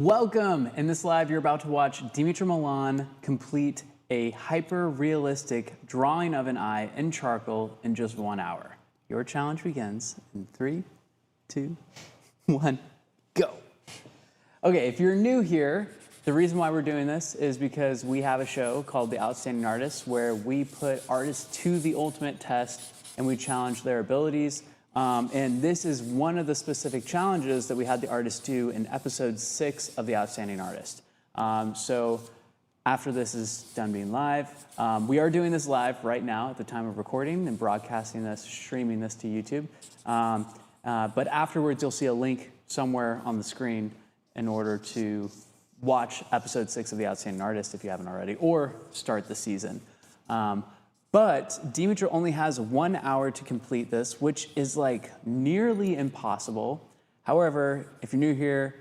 Welcome! In this live, you're about to watch Milan complete a hyper-realistic drawing of an eye in charcoal in just 1 hour. Your challenge begins in 3, 2, 1, go. Okay, if you're new here, the reason why we're doing this is because we have a show called The Outstanding Artist where we put artists to the ultimate test and we challenge their abilities. And this is one of the specific challenges that we had the artists do in episode 6 of The Outstanding Artist. So after this is done being live, we are doing this live right now at the time of recording and broadcasting this, streaming this to YouTube. But afterwards, you'll see a link somewhere on the screen in order to watch episode 6 of The Outstanding Artist if you haven't already, or start the season. But Dimitra only has 1 hour to complete this, which is like nearly impossible. However, if you're new here,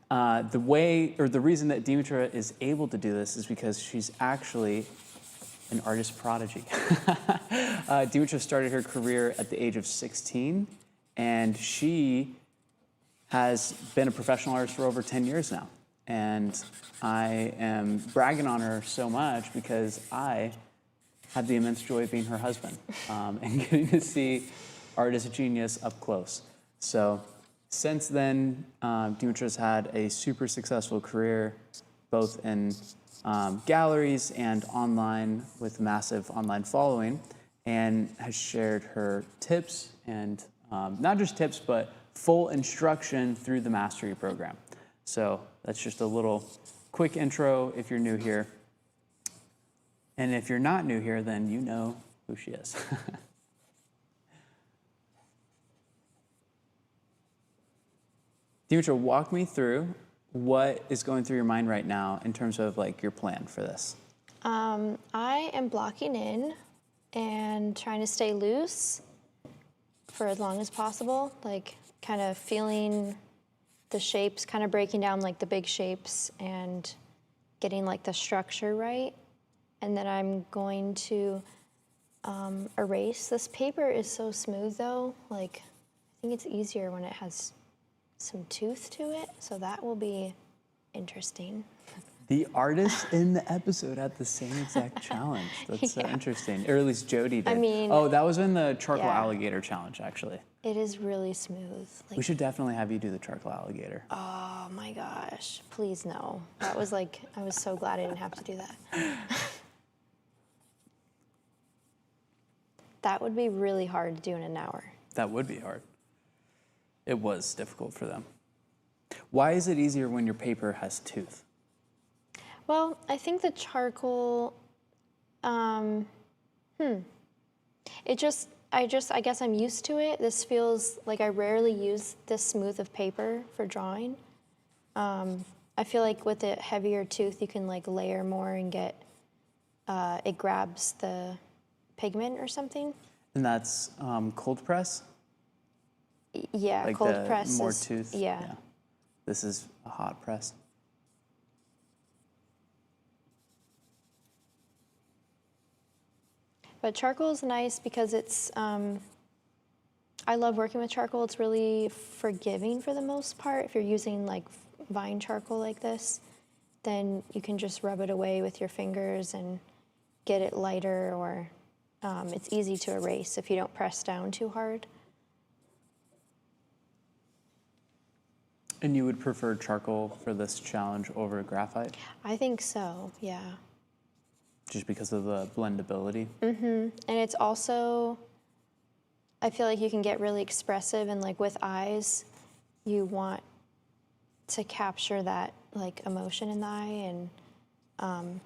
the reason that Dimitra is able to do this is because she's actually an artist prodigy. Dimitra started her career at the age of 16, and she has been a professional artist for over 10 years now. And I am bragging on her so much because I had the immense joy of being her husband and getting to see artist genius up close. So since then, Dimitra's had a super successful career, both in galleries and online with massive online following, and has shared her tips and not just tips, but full instruction through the Mastery program. So that's just a little quick intro if you're new here. And if you're not new here, then you know who she is. Dimitra, walk me through what is going through your mind right now in terms of like your plan for this. I am blocking in and trying to stay loose for as long as possible, like kind of feeling the shapes, kind of breaking down like the big shapes and getting like the structure right. And then I'm going to erase. This paper is so smooth though, like I think it's easier when it has some tooth to it, so that will be interesting. The artists in the episode had the same exact challenge. That's so interesting, or at least Jody did. I mean, oh, that was in the charcoal alligator challenge, actually. It is really smooth. Like, we should definitely have you do the charcoal alligator. Oh my gosh, please no. That was like, I was so glad I didn't have to do that. That would be really hard to do in an hour. That would be hard. It was difficult for them. Why is it easier when your paper has tooth? Well, I think the charcoal, I guess I'm used to it. This feels like I rarely use this smooth of paper for drawing. I feel like with a heavier tooth, you can like layer more and get, it grabs the pigment or something. And that's cold press? Yeah, like cold press more is, tooth? Yeah. This is a hot press. But charcoal is nice because it's, I love working with charcoal. It's really forgiving for the most part. If you're using like vine charcoal like this, then you can just rub it away with your fingers and get it lighter, or it's easy to erase if you don't press down too hard. And you would prefer charcoal for this challenge over graphite? I think so, yeah. Just because of the blendability? Mm-hmm. And it's also, I feel like you can get really expressive, and like with eyes, you want to capture that like emotion in the eye, and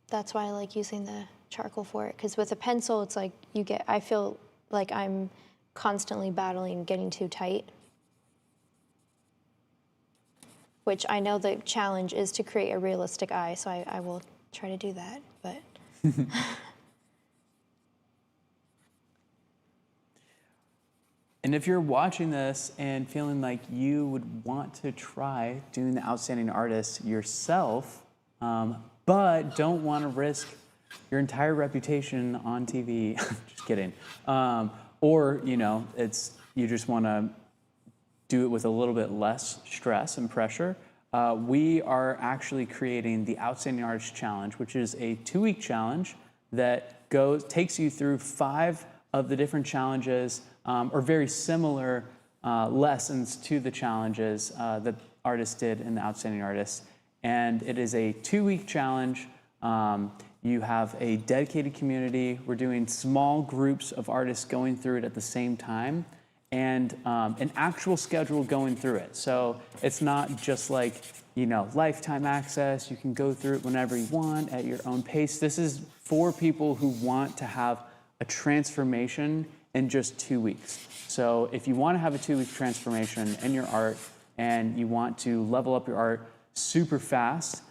that's why I like using the charcoal for it. Because with a pencil, it's like I feel like I'm constantly battling getting too tight. Which I know the challenge is to create a realistic eye, so I will try to do that, but. And if you're watching this and feeling like you would want to try doing the Outstanding Artist yourself, but don't want to risk your entire reputation on TV, just kidding. Or, you know, you just want to do it with a little bit less stress and pressure, we are actually creating the Outstanding Artist Challenge, which is a 2-week challenge that takes you through 5 of the different challenges or very similar lessons to the challenges that artists did in the Outstanding Artist. And it is a 2-week challenge. You have a dedicated community. We're doing small groups of artists going through it at the same time, and an actual schedule going through it. So it's not just like, lifetime access. You can go through it whenever you want at your own pace. This is for people who want to have a transformation in just 2 weeks. So if you want to have a 2-week transformation in your art and you want to level up your art super fast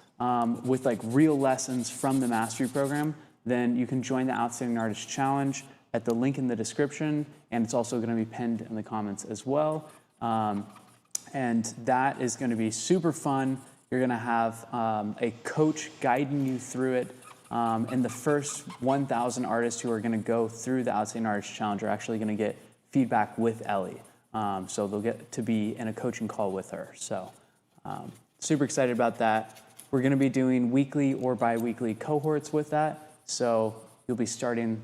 with like real lessons from the mastery program, then you can join the Outstanding Artist Challenge at the link in the description, and it's also going to be pinned in the comments as well. And that is going to be super fun. You're going to have a coach guiding you through it. And the first 1,000 artists who are going to go through the Outstanding Artist Challenge are actually going to get feedback with Ellie. So they'll get to be in a coaching call with her. So super excited about that. We're going to be doing weekly or bi-weekly cohorts with that. So you'll be starting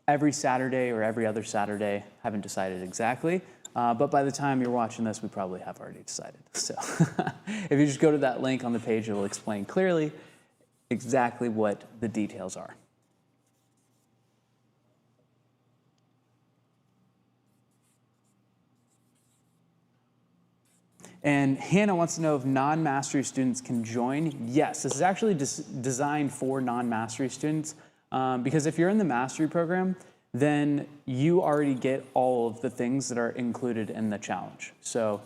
every Saturday or every other Saturday. Haven't decided exactly. But by the time you're watching this, we probably have already decided. So if you just go to that link on the page, it will explain clearly exactly what the details are. And Hannah wants to know if non-mastery students can join. Yes, this is actually designed for non-mastery students because if you're in the mastery program, then you already get all of the things that are included in the challenge. So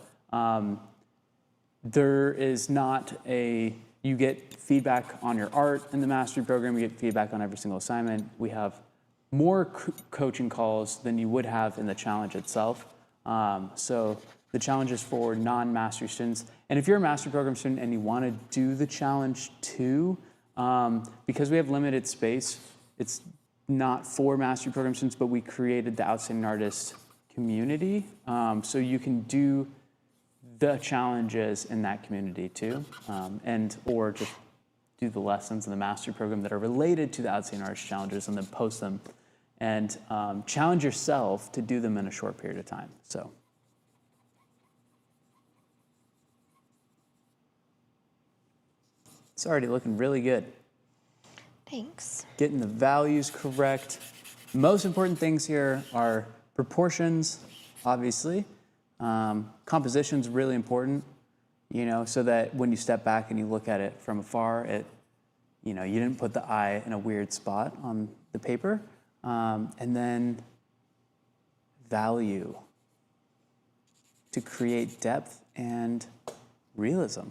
there is not you get feedback on your art in the mastery program, you get feedback on every single assignment. We have more coaching calls than you would have in the challenge itself. So the challenge is for non-mastery students. And if you're a mastery program student and you want to do the challenge too, because we have limited space, it's not for mastery program students, but we created the Outstanding Artist community. So you can do the challenges in that community too, or just do the lessons in the mastery program that are related to the Outstanding Artist challenges and then post them and challenge yourself to do them in a short period of time. So. It's already looking really good. Thanks. Getting the values correct. Most important things here are proportions, obviously. Composition's really important, so that when you step back and you look at it from afar, you didn't put the eye in a weird spot on the paper. And then value to create depth and realism.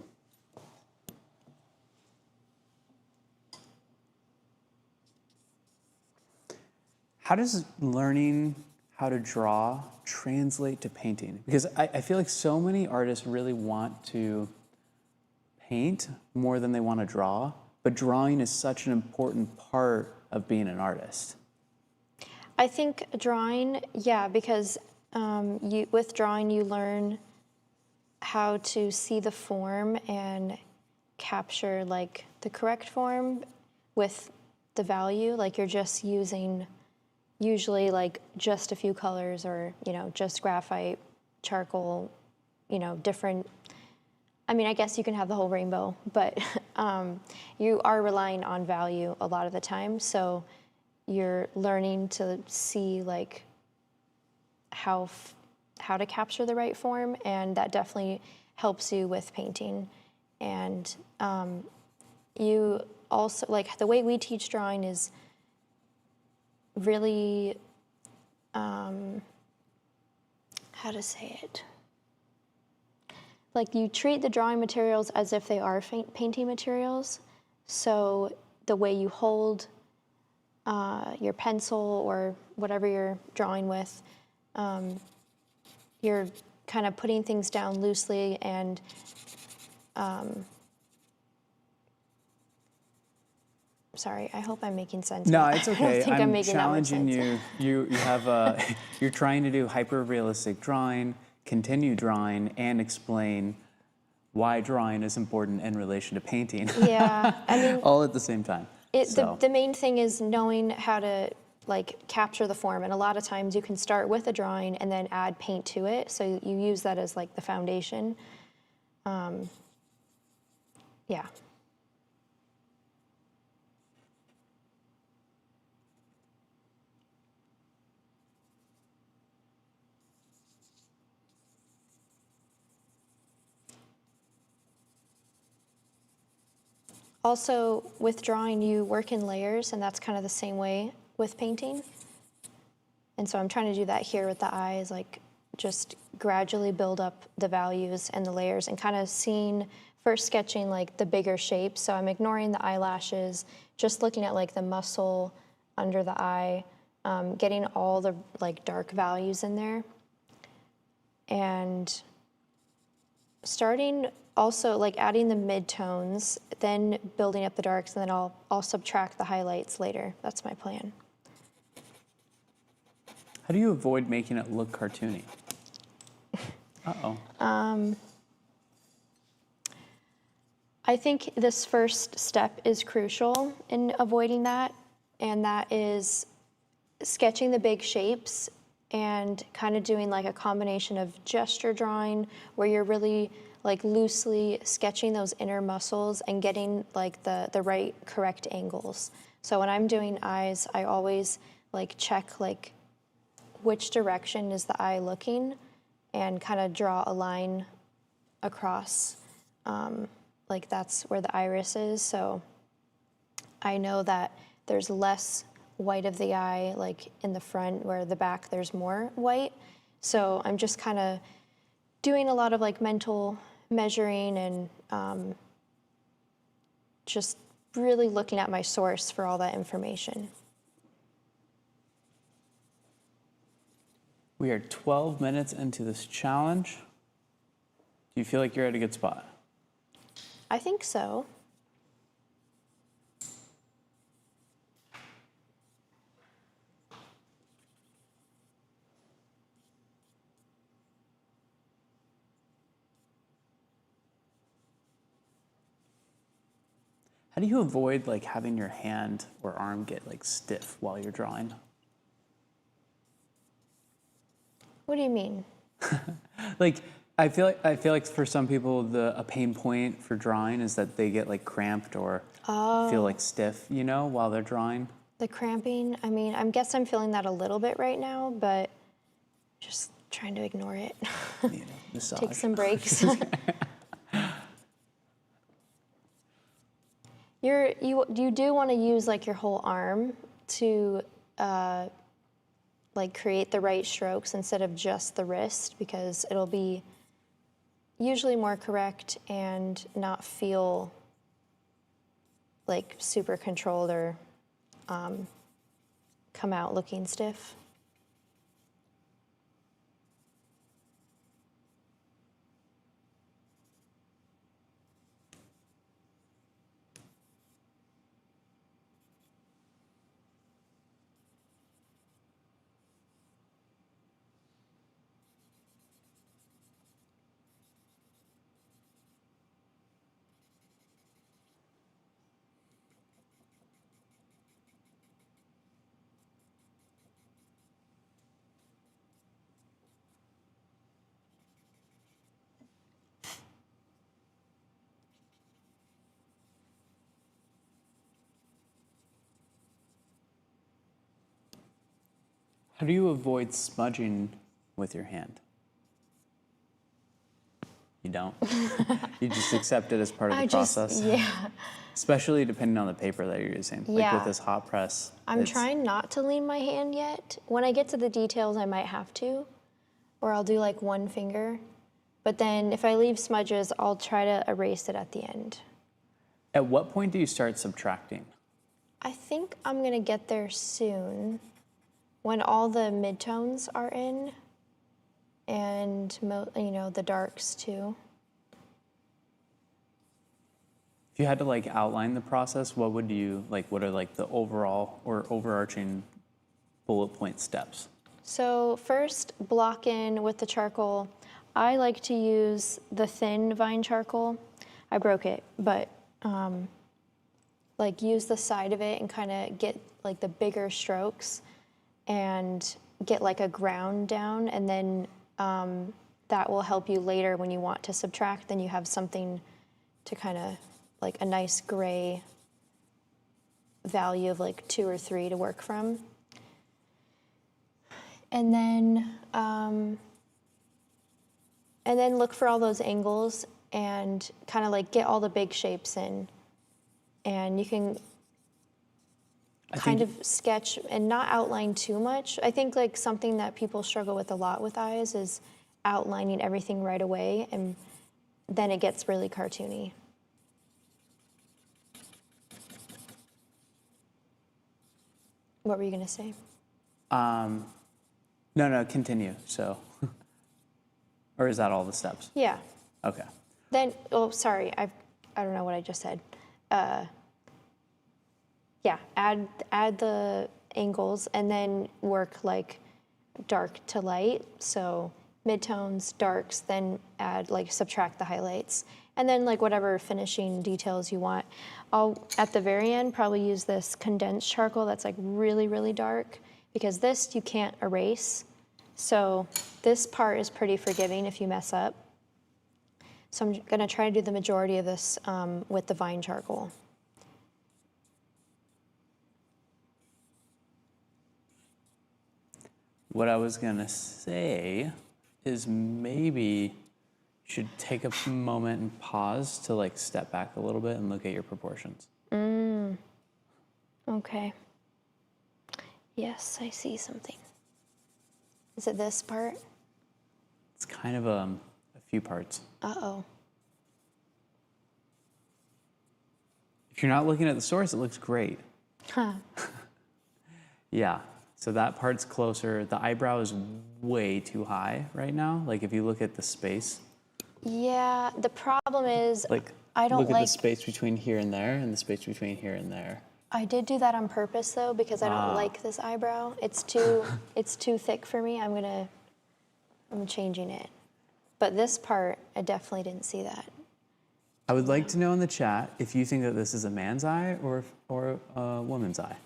How does learning how to draw translate to painting? Because I feel like so many artists really want to paint more than they want to draw, but drawing is such an important part of being an artist. I think drawing, because with drawing you learn how to see the form and capture like the correct form with the value. Like you're just using usually like just a few colors or, just graphite, charcoal, different. I mean, I guess you can have the whole rainbow, but you are relying on value a lot of the time. So you're learning to see like how to capture the right form, and that definitely helps you with painting. And you also, like the way we teach drawing is really, how to say it? Like you treat the drawing materials as if they are painting materials. So the way you hold your pencil or whatever you're drawing with, you're kind of putting things down loosely and sorry, I hope I'm making sense. No, it's okay. I don't think I'm making challenging that much sense. you. You have you're trying to do hyper-realistic drawing. continue drawing and explain why drawing is important in relation to painting. Yeah, I mean, all at the same time. the main thing is knowing how to like capture the form, and a lot of times you can start with a drawing and then add paint to it, so you use that as like the foundation. Yeah. Also, with drawing, you work in layers, and that's kind of the same way with painting. And so I'm trying to do that here with the eyes, like just gradually build up the values and the layers and kind of first sketching like the bigger shapes. So I'm ignoring the eyelashes, just looking at like the muscle under the eye, getting all the like dark values in there. And starting also like adding the midtones, then building up the darks, and then I'll subtract the highlights later. That's my plan. How do you avoid making it look cartoony? Uh-oh. I think this first step is crucial in avoiding that, and that is sketching the big shapes and kind of doing like a combination of gesture drawing where you're really like loosely sketching those inner muscles and getting like the right correct angles. So when I'm doing eyes, I always like check like which direction is the eye looking and kind of draw a line across, like that's where the iris is. So I know that there's less white of the eye like in the front, where the back there's more white. So I'm just kind of doing a lot of like mental measuring and just really looking at my source for all that information. We are 12 minutes into this challenge. Do you feel like you're at a good spot? I think so. How do you avoid like having your hand or arm get like stiff while you're drawing? What do you mean? Like I feel like for some people a pain point for drawing is that they get like cramped or feel like stiff, you know, while they're drawing. The cramping, I mean, I guess I'm feeling that a little bit right now, but just trying to ignore it. Need a massage. Take some breaks. You do want to use like your whole arm to like create the right strokes instead of just the wrist, because it'll be usually more correct and not feel like super controlled or come out looking stiff. How do you avoid smudging with your hand? You don't? You just accept it as part of the process? Yeah. Especially depending on the paper that you're using. Like Yeah. with this hot press. I'm trying not to lean my hand yet. When I get to the details, I might have to, or I'll do like one finger. But then if I leave smudges, I'll try to erase it at the end. At what point do you start subtracting? I think I'm gonna get there soon, when all the midtones are in, and you know, the darks too. If you had to like outline the process, what would you like? What are like the overall or overarching bullet point steps? So first, block in with the charcoal I like to use the thin vine charcoal. I broke it, but like use the side of it and kind of get like the bigger strokes and get like a ground down, and then that will help you later when you want to subtract. Then you have something to kind of like a nice gray value of like 2 or 3 to work from. And then look for all those angles and kind of like get all the big shapes in. And you can kind of sketch and not outline too much. I think like something that people struggle with a lot with eyes is outlining everything right away, and then it gets really cartoony. What were you gonna say? No, continue. So, or is that all the steps? Yeah. Okay. Then, oh, sorry, I don't know what I just said. Yeah, add the angles and then work like dark to light. So midtones, darks, then add like subtract the highlights. And then like whatever finishing details you want. I'll, at the very end, probably use this condensed charcoal that's like really, really dark, because this you can't erase. So this part is pretty forgiving if you mess up. So I'm gonna try to do the majority of this with the vine charcoal. What I was gonna say is maybe you should take a moment and pause to like step back a little bit and look at your proportions. Okay. Yes, I see something. Is it this part? It's kind of a few parts. Uh-oh. If you're not looking at the source, it looks great. Huh. Yeah, so that part's closer. The eyebrow is way too high right now. Like if you look at the space. Yeah, the problem is Like I don't look at like... the space between here and there and the space between here and there. I did do that on purpose though, because I don't like this eyebrow. It's too thick for me. I'm changing it. But this part, I definitely didn't see that. I would like to know in the chat if you think that this is a man's eye or a woman's eye.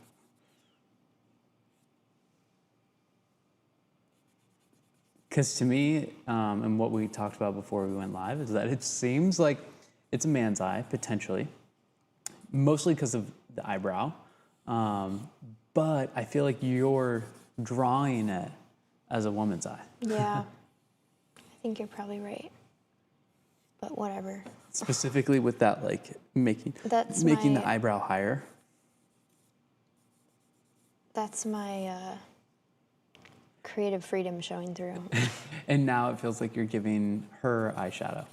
Because to me, and what we talked about before we went live, is that it seems like it's a man's eye, potentially. Mostly because of the eyebrow. But I feel like you're drawing it as a woman's eye. Yeah, I think you're probably right. But whatever. Specifically with that, like making the eyebrow higher. That's my creative freedom showing through. And now it feels like you're giving her eyeshadow.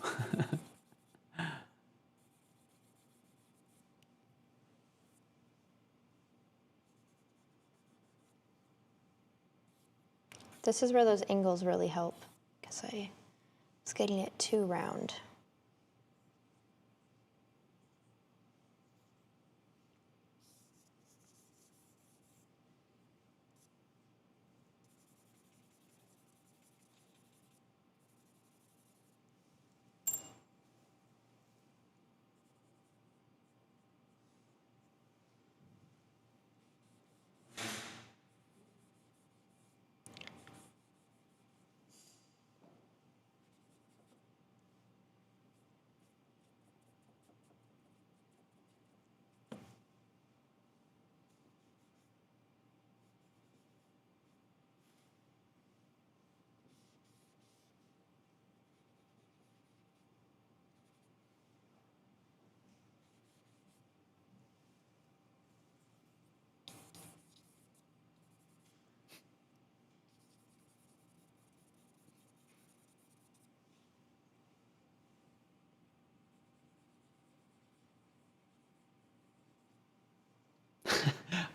This is where those angles really help, because I was getting it too round.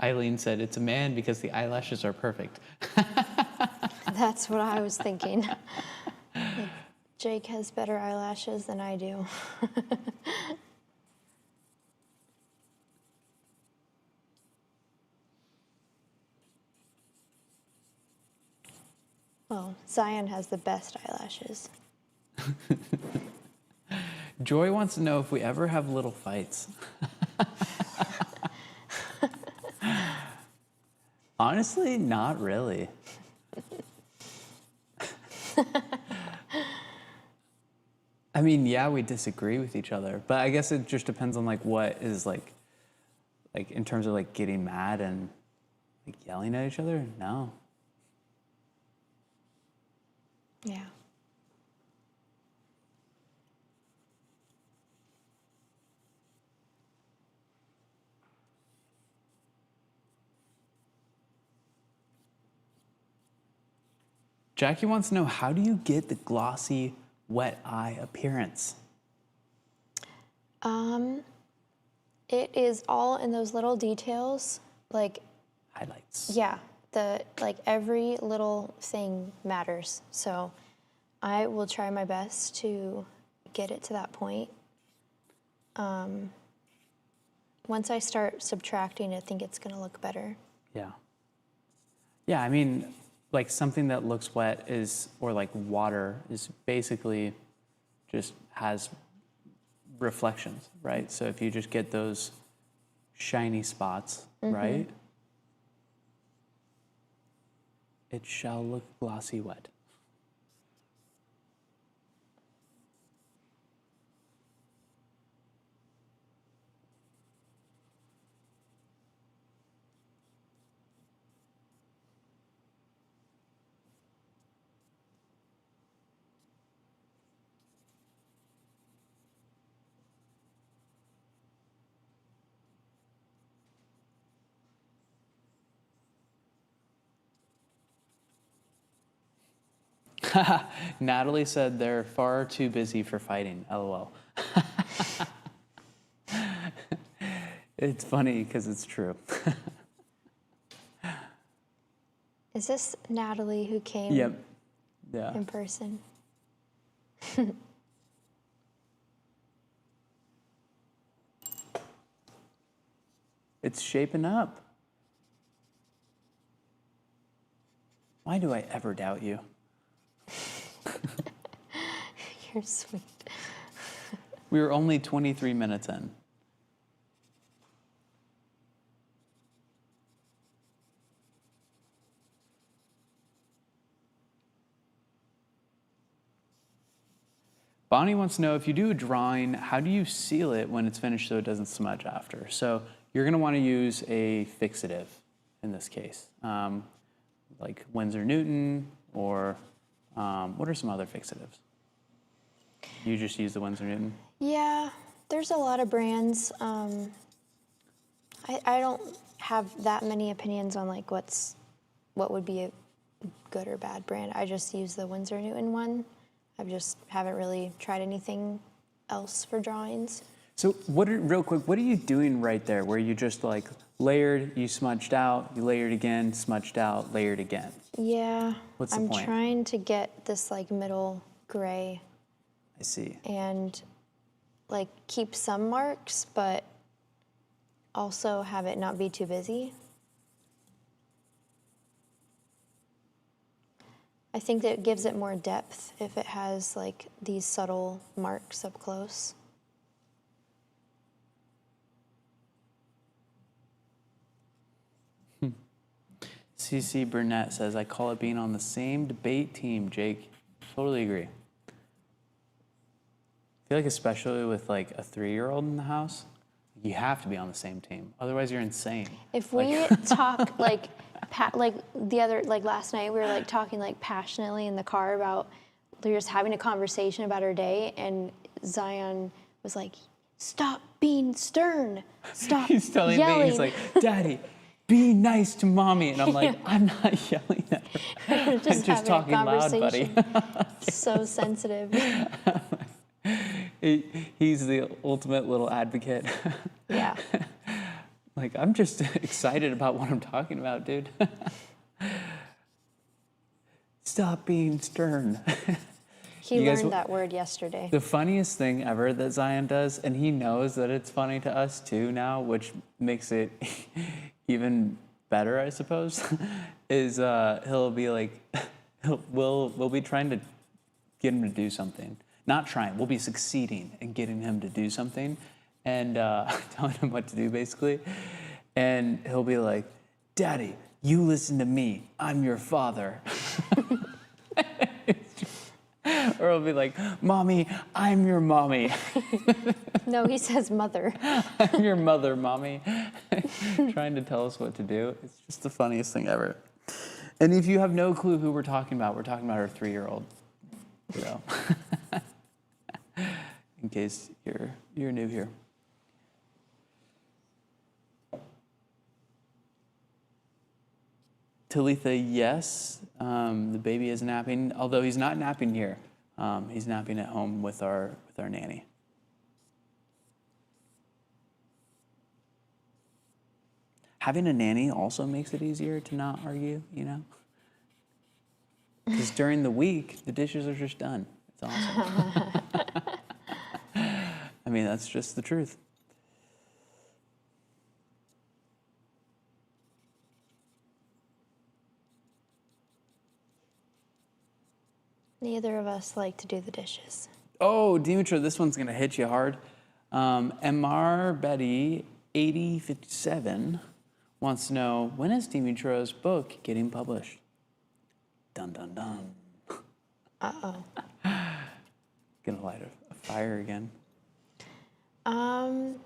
Eileen said it's a man because the eyelashes are perfect. That's what I was thinking. Like, Jake has better eyelashes than I do. Well, Zion has the best eyelashes. Joy wants to know if we ever have little fights. Honestly, not really. I mean, yeah, we disagree with each other, but I guess it just depends on like what is like in terms of like getting mad and like yelling at each other. No. Yeah. Jackie wants to know, how do you get the glossy, wet eye appearance? It is all in those little details. Like, Highlights. yeah, every little thing matters. So I will try my best to get it to that point. Once I start subtracting, I think it's gonna look better. Yeah. Yeah, I mean, like something that looks wet is, or like water is basically just has reflections, right? So if you just get those shiny spots, right? It shall look glossy wet. Natalie said they're far too busy for fighting. LOL. It's funny because it's true. Is this Natalie who came Yep. Yeah. in person? It's shaping up. Why do I ever doubt you? You're sweet. We were only 23 minutes in. Bonnie wants to know, if you do a drawing, how do you seal it when it's finished so it doesn't smudge after? So you're going to want to use a fixative in this case, like Winsor Newton, or what are some other fixatives? You just use the Winsor Newton? Yeah, there's a lot of brands. I don't have that many opinions on like what would be a good or bad brand. I just use the Winsor Newton one. I just haven't really tried anything else for drawings. So real quick, what are you doing right there where you just like layered, you smudged out, you layered again, smudged out, layered again? Yeah. What's the I'm point? trying to get this like middle gray I see. and like keep some marks, but also have it not be too busy. I think that it gives it more depth if it has like these subtle marks up close. CC Burnett says, I call it being on the same debate team, Jake. Totally agree. I feel like especially with like a 3-year-old in the house, you have to be on the same team. Otherwise you're insane. If we talk like last night, we were like talking like passionately in the car about, we were just having a conversation about our day, and Zion was like, stop being stern, stop He's telling yelling. me, he's like, Daddy, be nice to mommy. And I'm like, I'm not yelling at her. I'm just talking loud, buddy. So sensitive. He's the ultimate little advocate. Yeah. Like, I'm just excited about what I'm talking about, dude. Stop being stern. He learned that word yesterday. The funniest thing ever that Zion does, and he knows that it's funny to us too now, which makes it even better, I suppose, is he'll be like, we'll be trying to get him to do something. not trying, we'll be succeeding in getting him to do something and telling him what to do, basically. And he'll be like, Daddy, you listen to me. I'm your father. Or he'll be like, Mommy, I'm your mommy. No, he says mother. I'm your mother, Mommy. Trying to tell us what to do. It's just the funniest thing ever. And if you have no clue who we're talking about our 3-year-old. So, in case you're new here. Talitha, yes, the baby is napping, although he's not napping here. He's napping at home with our nanny. Having a nanny also makes it easier to not argue, you know? Because during the week, the dishes are just done. It's awesome. I mean, that's just the truth. Neither of us like to do the dishes. Oh, Dimitra, this one's going to hit you hard. MR Betty 8057 wants to know, when is Dimitra's book getting published? Dun, dun, dun. Uh-oh. Gonna light a fire again.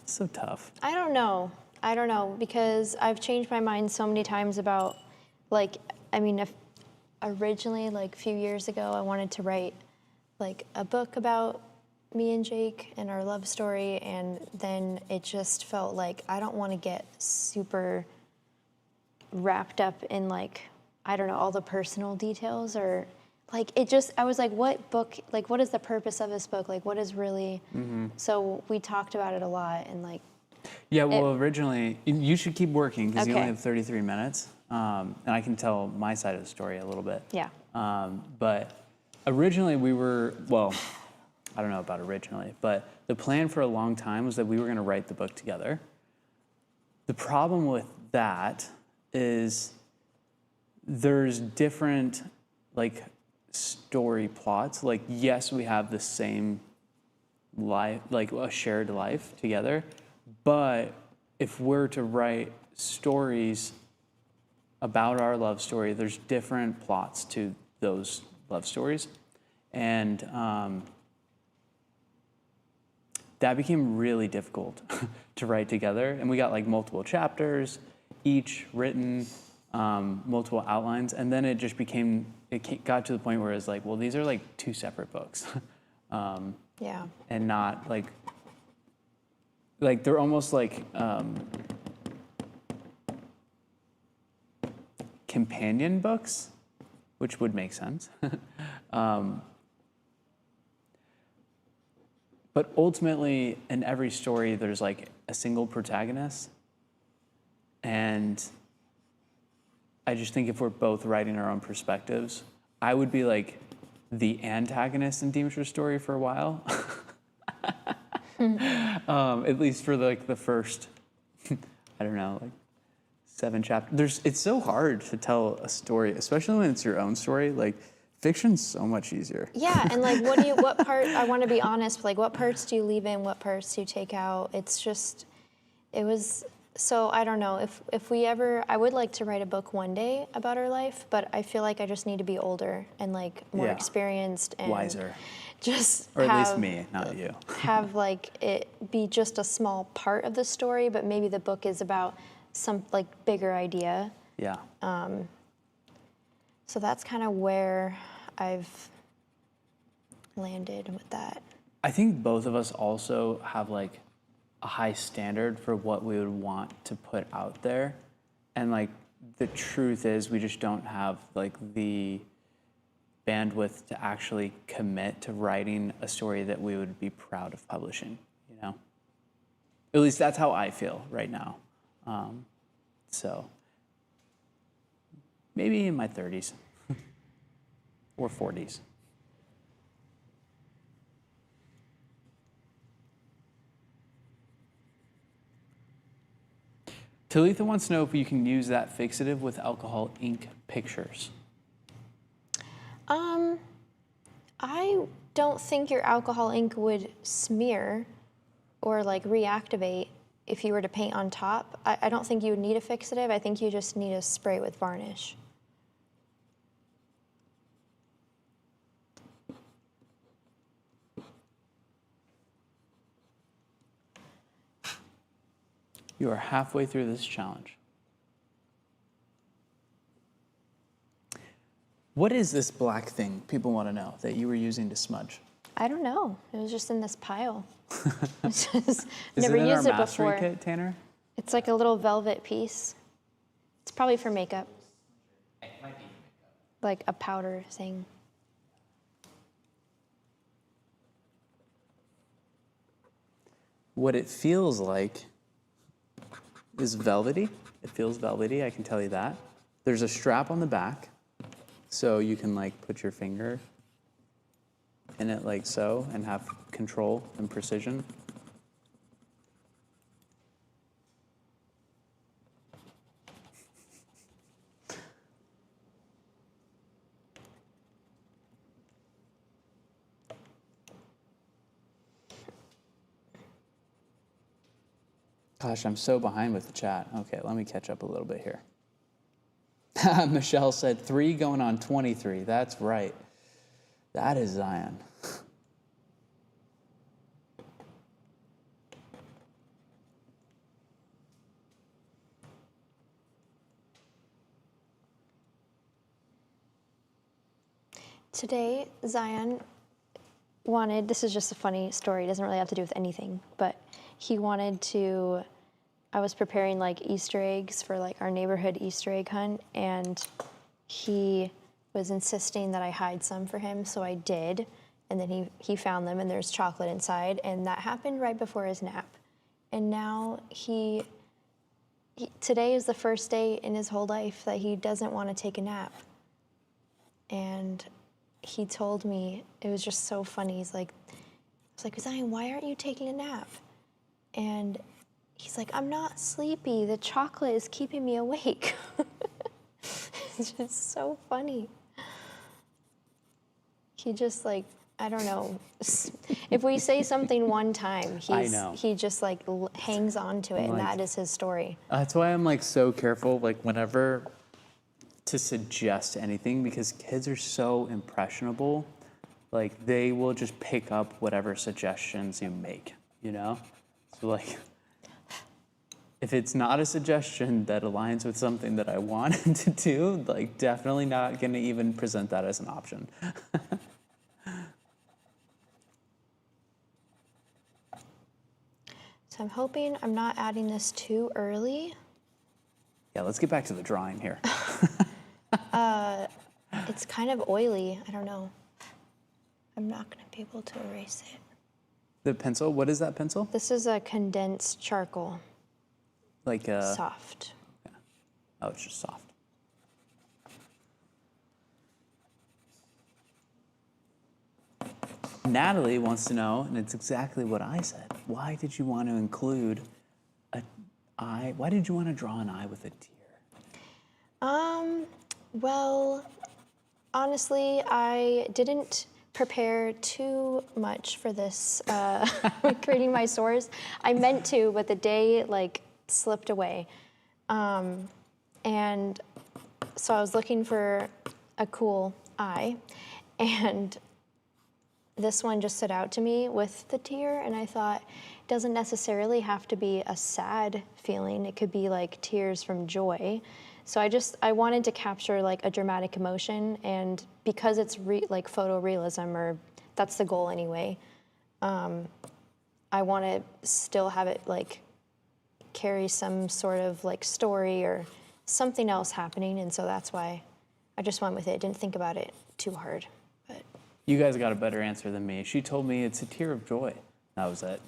So tough. I don't know, because I've changed my mind so many times about, if originally, a few years ago, I wanted to write, a book about me and Jake and our love story, and then it just felt like I don't want to get super wrapped up in, all the personal details, or, I was like, what book, what is the purpose of this book? What is really, So we talked about it a lot, and, Yeah, well, originally, you should keep working, because you Okay. only have 33 minutes, and I can tell my side of the story a little bit. Yeah. But originally we were, well, I don't know about originally, but the plan for a long time was that we were going to write the book together. The problem with that is there's different, story plots. Yes, we have the same life, a shared life together, but if we're to write stories about our love story, there's different plots to those love stories. And that became really difficult to write together. And we got multiple chapters, each written, multiple outlines. And then it just got to the point where it's well, these are two separate books. Yeah. And not they're almost companion books, which would make sense. But ultimately, in every story, there's a single protagonist. And I just think if we're both writing our own perspectives, I would be the antagonist in Dimitra's story for a while. At least for the first, I don't know, 7 chapters. It's so hard to tell a story, especially when it's your own story. Fiction's so much easier. Yeah, and what part, I want to be honest, what parts do you leave in, what parts do you take out? So I don't know, if we ever, I would like to write a book one day about our life, but I feel like I just need to be older and more Yeah. experienced and Wiser. just Or at have, least me, not you. have it be just a small part of the story, but maybe the book is about some bigger idea. Yeah. So that's kind of where I've landed with that. I think both of us also have a high standard for what we would want to put out there. And the truth is we just don't have the bandwidth to actually commit to writing a story that we would be proud of publishing, you know? At least that's how I feel right now. So maybe in my 30s or 40s. Talitha wants to know if you can use that fixative with alcohol ink pictures. don't think your alcohol ink would smear or like reactivate if you were to paint on top. I don't think you would need a fixative. I think you just need to spray with varnish. You are halfway through this challenge. What is this black thing people want to know that you were using to smudge? I don't know. It was just in this pile. Is Never it in used our it mastery before. kit, Tanner? It's like a little velvet piece. It's probably for makeup. It might be for makeup. Like a powder thing. What it feels like is velvety. It feels velvety, I can tell you that. There's a strap on the back, so you can like put your finger in it like so and have control and precision. Gosh, I'm so behind with the chat. Okay, let me catch up a little bit here. Michelle said 3 going on 23. That's right. That is Zion. Today, Zion wanted, this is just a funny story, it doesn't really have to do with anything, but he wanted to, I was preparing like Easter eggs for like our neighborhood Easter egg hunt, and he was insisting that I hide some for him, so I did, and then he found them and there's chocolate inside, and that happened right before his nap. And now today is the first day in his whole life that he doesn't want to take a nap. And he told me, it was just so funny. I was like, Zion, why aren't you taking a nap? And he's like, I'm not sleepy. The chocolate is keeping me awake. It's just so funny. He just like, I don't know. If we say something one time, he just like hangs on to it, and that is his story. That's why I'm like so careful, like whenever to suggest anything, because kids are so impressionable. Like they will just pick up whatever suggestions you make, you know? So like, if it's not a suggestion that aligns with something that I wanted to do, like definitely not gonna even present that as an option. So I'm hoping I'm not adding this too early. Yeah, let's get back to the drawing here. It's kind of oily. I don't know. I'm not going to be able to erase it. The pencil, what is that pencil? This is a condensed charcoal. Like a... Soft. Yeah. Oh, it's just soft. Natalie wants to know, and it's exactly what I said, why did you want to include an eye? Why did you want to draw an eye with a tear? Well, honestly, I didn't prepare too much for this, creating my source. I meant to, but the day like slipped away. And so I was looking for a cool eye, and this one just stood out to me with the tear, and I thought it doesn't necessarily have to be a sad feeling. It could be like tears from joy. So I wanted to capture like a dramatic emotion, and because it's like photorealism, or that's the goal anyway, I want to still have it like carry some sort of like story or something else happening, and so that's why I just went with it. Didn't think about it too hard. But You guys got a better answer than me. She told me it's a tear of joy. That was it.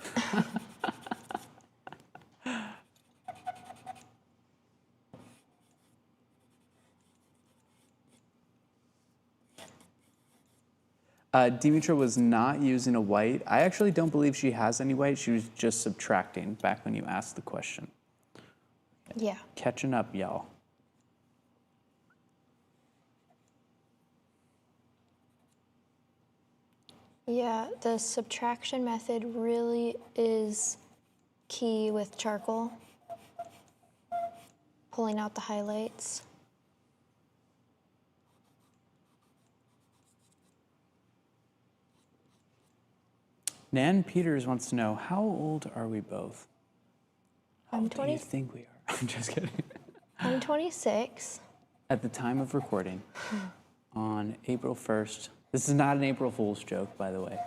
Dimitra was not using a white. I actually don't believe she has any white. She was just subtracting back when you asked the question. yeah. Catching up, y'all. Yeah, the subtraction method really is key with charcoal. Pulling out the highlights. Nan Peters wants to know, how old are we both? How I'm old do you 20. think we are? I'm just kidding. I'm 26. At the time of recording, on April 1st, this is not an April Fool's joke, by the way.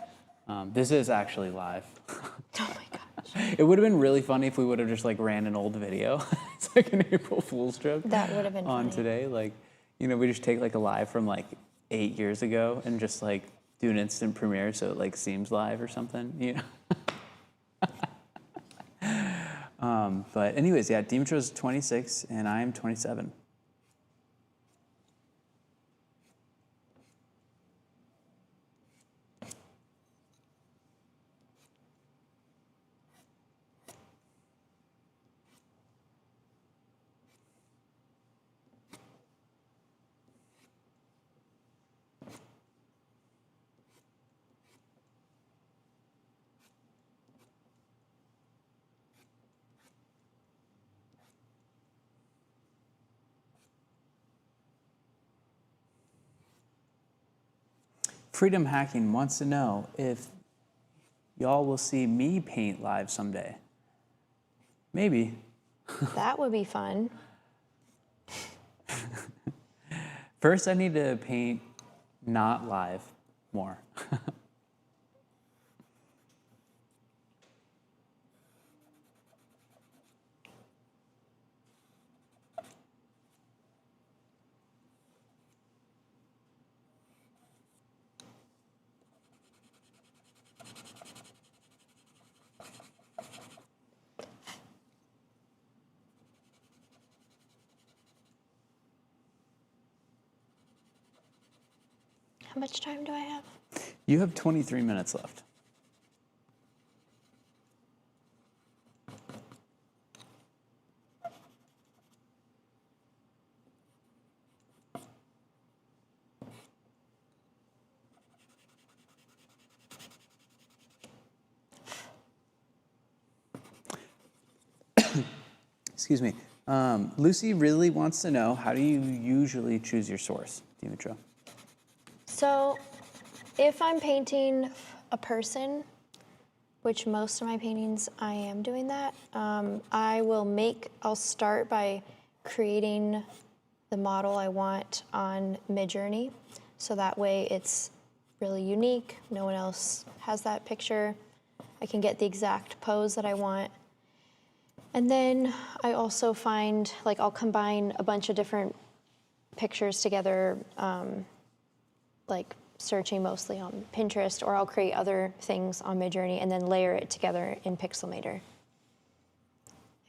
This is actually live. Oh my gosh. It would have been really funny if we would have just like ran an old video. It's like an April Fool's joke. That would have been on funny. today. Like, you know, we just take like a live from like 8 years ago and just like do an instant premiere so it like seems live or something, you know? But anyways, yeah, Dimitro's 26 and I'm 27. Freedom Hacking wants to know if y'all will see me paint live someday. Maybe. That would be fun. First, I need to paint not live more. How much time do I have? You have 23 minutes left. Excuse me. Lucy really wants to know, how do you usually choose your source, Dimitro? So, if I'm painting a person, which most of my paintings I am doing that, I'll start by creating the model I want on Midjourney. So that way it's really unique. No one else has that picture. I can get the exact pose that I want. And then I also find, like, I'll combine a bunch of different pictures together, like searching mostly on Pinterest, or I'll create other things on Midjourney and then layer it together in Pixelmator.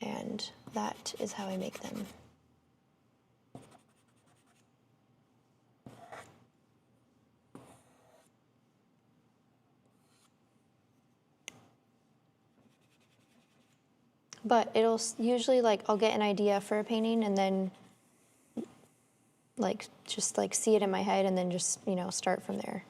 And that is how I make them. But it'll usually, like, I'll get an idea for a painting and then like just like see it in my head and then just, you know, start from there.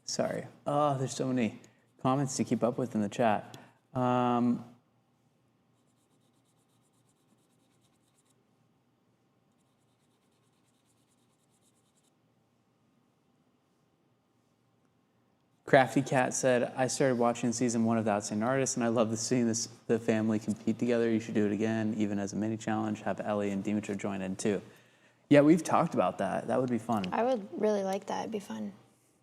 Sorry. Oh, there's so many comments to keep up with in the chat. Crafty Cat said, I started watching season 1 of The Outstanding Artist, and I love seeing the family compete together. You should do it again, even as a mini challenge. Have Ellie and Dimitra join in too. Yeah, we've talked about that. That would be fun. I would really like that. It'd be fun.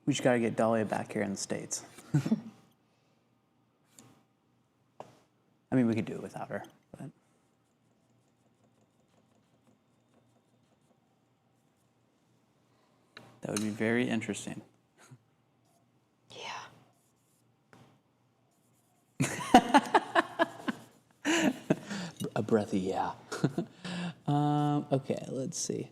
We just got to get Dahlia back here in the States. I mean, we could do it without her, but. That would be very interesting. breathy, yeah. Okay, let's see.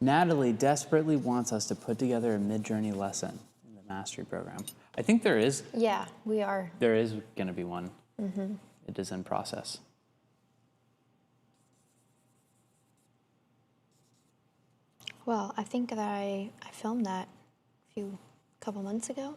Natalie desperately wants us to put together a mid-journey lesson in the mastery program. I think there is Yeah, we are. going to be one. It is in process. Well, I think that I filmed that a couple months ago.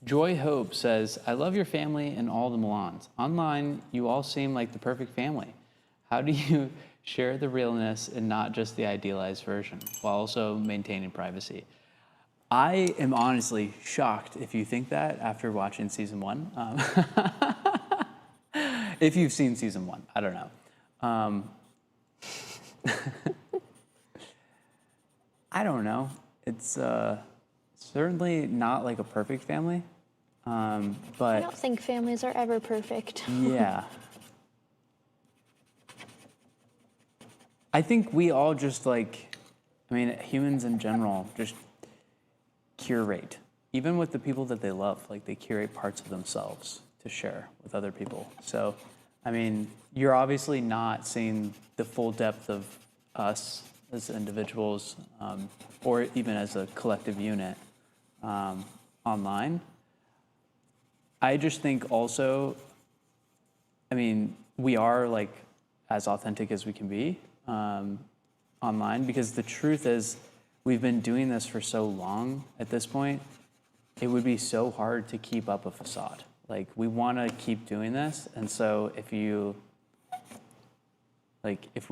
Joy Hope says, I love your family and all the Milans. Online, you all seem like the perfect family. How do you share the realness and not just the idealized version while also maintaining privacy? I am honestly shocked if you think that after watching season 1. If you've seen season 1, I don't know. I don't know. It's certainly not like a perfect family, I but don't think families are ever perfect. yeah. I think we all just humans in general just curate. Even with the people that they love, like they curate parts of themselves to share with other people. So, I mean, you're obviously not seeing the full depth of us as individuals or even as a collective unit online. I just think also, I mean, we are like as authentic as we can be online, because the truth is we've been doing this for so long at this point, it would be so hard to keep up a facade. Like, we want to keep doing this, and so if we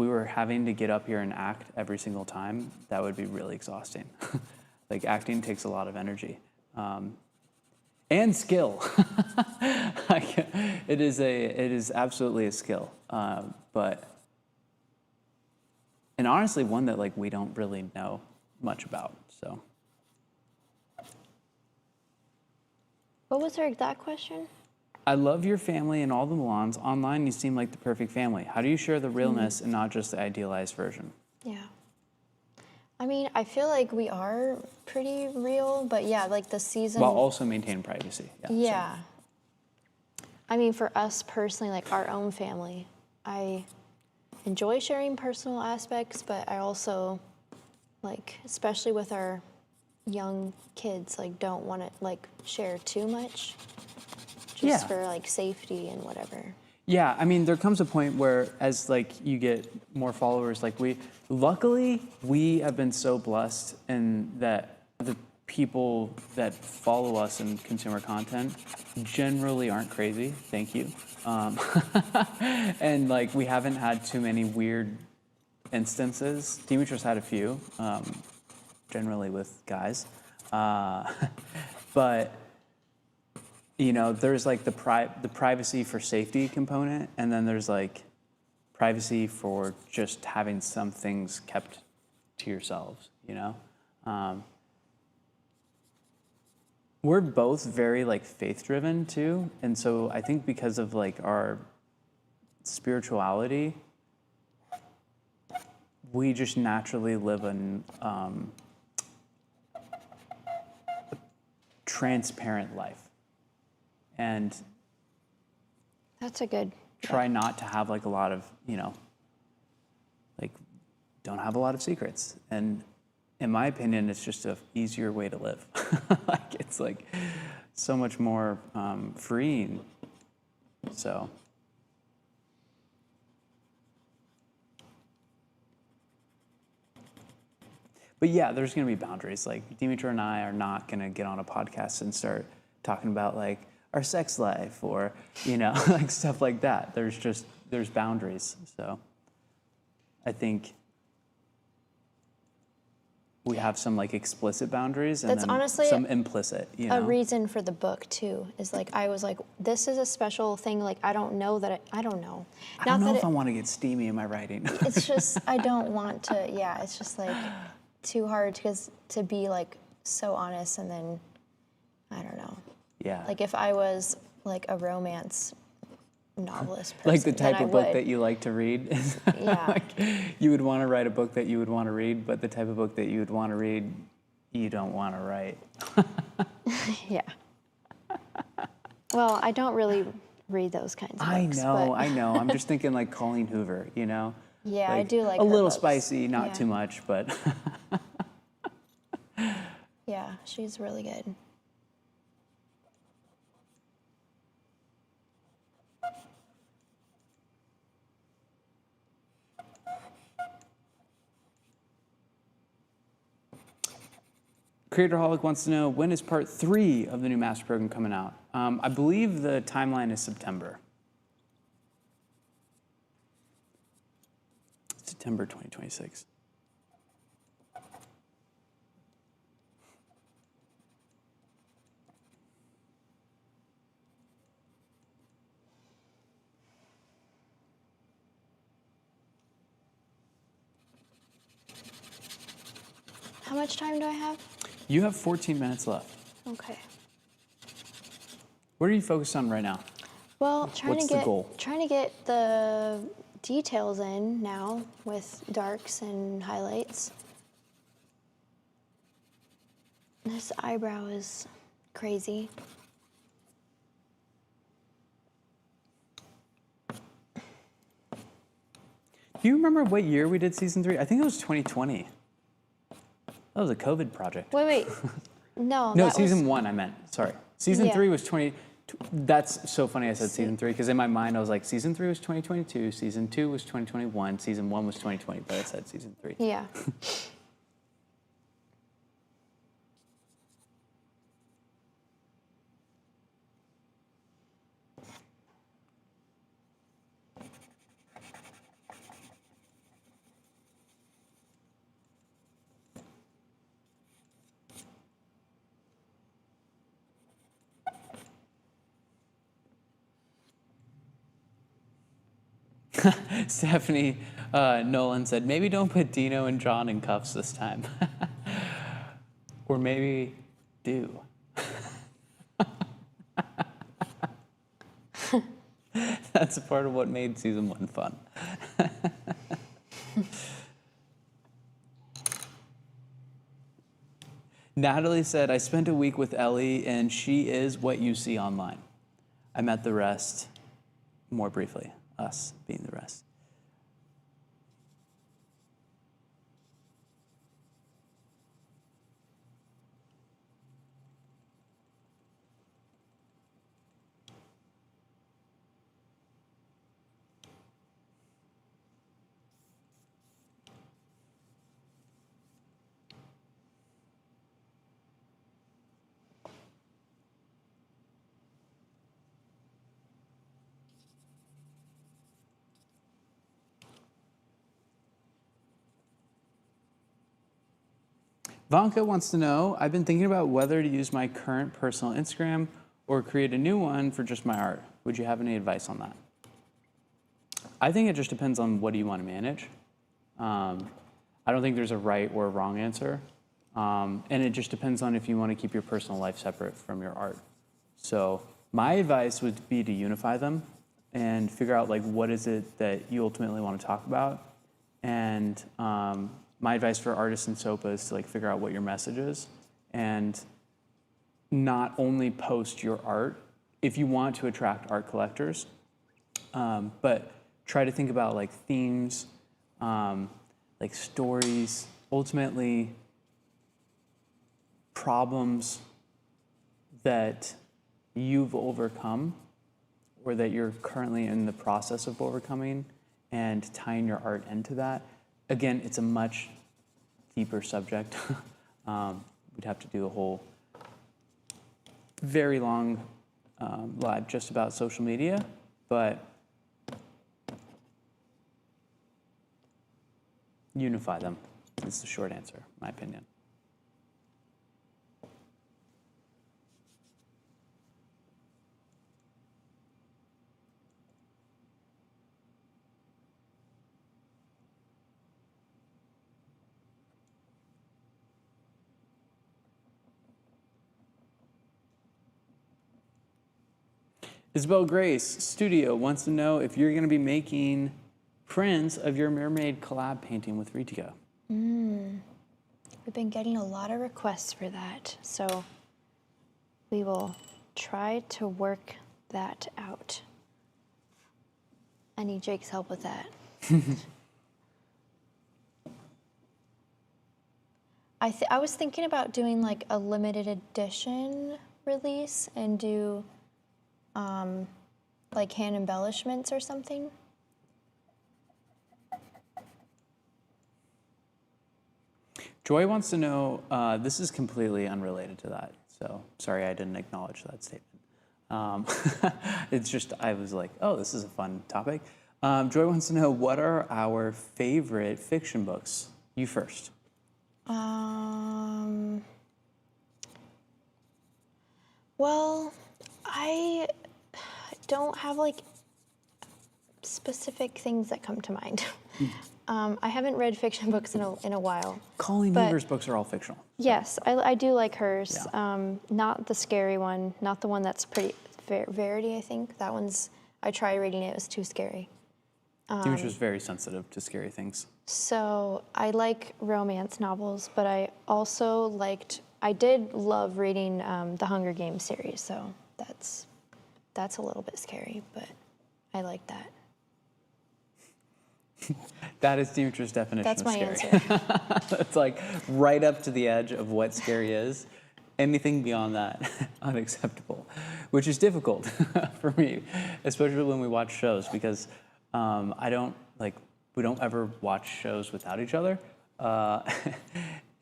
were having to get up here and act every single time, that would be really exhausting. Like, acting takes a lot of energy and skill. It is absolutely a skill, but and honestly one that like we don't really know much about. So, What was her exact question? I love your family and all the Milans. Online, you seem like the perfect family. How do you share the realness and not just the idealized version? Yeah. I mean, I feel like we are pretty real, but yeah, like the season. While also maintaining privacy. Yeah. I mean, for us personally, like our own family, I enjoy sharing personal aspects, but I also, like, especially with our young kids, like, don't want to, like, share too much just for, like, safety and whatever. Yeah, I mean, there comes a point where as, like, you get more followers, like, luckily, we have been so blessed in that the people that follow us in consumer content generally aren't crazy, thank you. And, like, we haven't had too many weird instances. Dimitri's had a few, generally with guys. But you know, there's like the privacy for safety component, and then there's like privacy for just having some things kept to yourselves, you know? We're both very like faith driven too. And so I think because of like our spirituality, we just naturally live a transparent life. And That's a good. try not to have like a lot of, like don't have a lot of secrets. And in my opinion, it's just a easier way to live. Like it's like so much more freeing. So. But yeah, there's going to be boundaries. Like Dimitri and I are not going to get on a podcast and start talking about like our sex life or, like stuff like that. There's boundaries. So I think we have some like explicit boundaries and That's then honestly some implicit, A reason for the book too is like I was like, this is a special thing. Like I don't know that I don't know. I don't know if I want to get steamy in my writing. It's just I don't want to. Yeah, it's just like too hard to be like so honest and then I don't know. Yeah. Like if I was like a romance novelist person Like the type than of I book would. that you like to read? Yeah. Like, you would want to write a book that you would want to read, but the type of book that you would want to read, you don't want to write. Yeah. Well, I don't really read those kinds of books. I know. But I'm just thinking like Colleen Hoover, you know? yeah, I do like a her little books. spicy, not Yeah. too much, but Yeah, she's really good. Creatorholic wants to know, when is part 3 of the new master program coming out? I believe the timeline is September. September 2026. How much time do I have? You have 14 minutes left. Okay. What are you focused on right now? Well, What's the goal? trying to get the details in now with darks and highlights. This eyebrow is crazy. Do you remember what year we did season 3? I think it was 2020. That was a COVID project. Wait. No, No, that season was, 1, I meant. Sorry. Season Yeah. 3 was 20. That's so funny I said season 3, because in my mind I was like, season 3 was 2022, season 2 was 2021, season 1 was 2020, but I said season 3. Yeah. Stephanie Nolan said, maybe don't put Dino and John in cuffs this time. Or maybe do. That's a part of what made season 1 fun. Natalie said, I spent a week with Ellie and she is what you see online. I met the rest more briefly, us being the rest. Vanka wants to know, I've been thinking about whether to use my current personal Instagram or create a new one for just my art. Would you have any advice on that? I think it just depends on what do you want to manage. I don't think there's a right or a wrong answer. And it just depends on if you want to keep your personal life separate from your art. So my advice would be to unify them and figure out like what is it that you ultimately want to talk about. And my advice for artists in SOPA is to like figure out what your message is and not only post your art if you want to attract art collectors, but try to think about like themes, like stories, ultimately problems that you've overcome or that you're currently in the process of overcoming and tying your art into that. Again, it's a much deeper subject. We'd have to do a whole very long live just about social media, but unify them is the short answer, in my opinion. Isabel Grace Studio wants to know if you're going to be making prints of your mermaid collab painting with Ritico. We've been getting a lot of requests for that, so we will try to work that out. I need Jake's help with that. I was thinking about doing like a limited edition release and do like hand embellishments or something. Joy wants to know, this is completely unrelated to that, so sorry I didn't acknowledge that statement. It's just, I was like, oh, this is a fun topic. Joy wants to know, what are our favorite fiction books? You first. Well, I don't have like specific things that come to mind. I haven't read fiction books in a while. Colleen but- Hoover's books are all fictional. Yes, I do like hers. Yeah. Not the scary one, not the one that's pretty, Verity, I think. That one's, I tried reading it, it was too scary. Dimitri's very sensitive to scary things. So I like romance novels, but I also I did love reading the Hunger Games series, so that's a little bit scary, but I like that. That is Dimitri's definition That's of my scary. answer. That's like right up to the edge of what scary is. Anything beyond that, unacceptable, which is difficult for me, especially when we watch shows, because we don't ever watch shows without each other.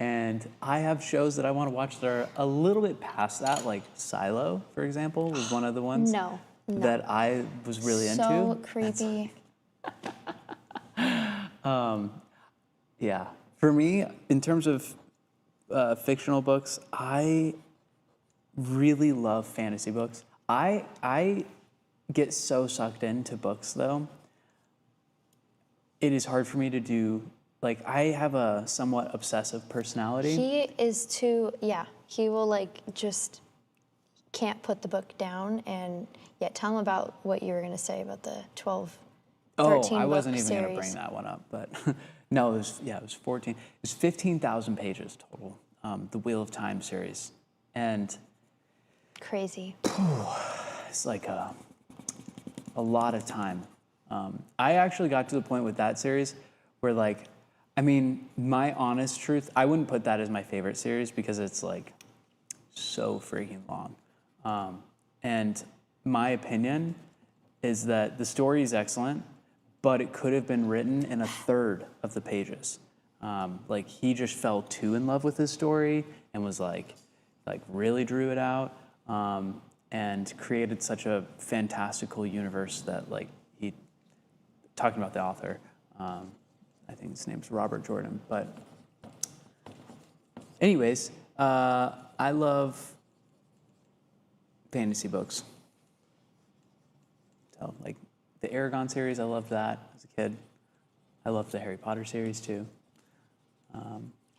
And I have shows that I want to watch that are a little bit past that, like Silo, for example, was one of the ones No. that I was really into. So creepy. Yeah. For me, in terms of fictional books, I really love fantasy books. I get so sucked into books, though. It is hard for me to do, like, I have a somewhat obsessive personality. He is too, he will just can't put the book down. And tell him about what you were going to say about the 12, 13 I book wasn't even series. going to bring that one up, but no, it was 14. It was 15,000 pages total, the Wheel of Time series. And Crazy. it's like a lot of time. I actually got to the point with that series where, like, I mean, my honest truth, I wouldn't put that as my favorite series because it's like so freaking long. And my opinion is that the story is excellent, but it could have been written in a third of the pages. Like, he just fell too in love with his story and was like really drew it out, and created such a fantastical universe that, like, he, talking about the author, I think his name's Robert Jordan, but anyways, I love fantasy books. So, like, the Aragon series, I loved that as a kid. I loved the Harry Potter series too.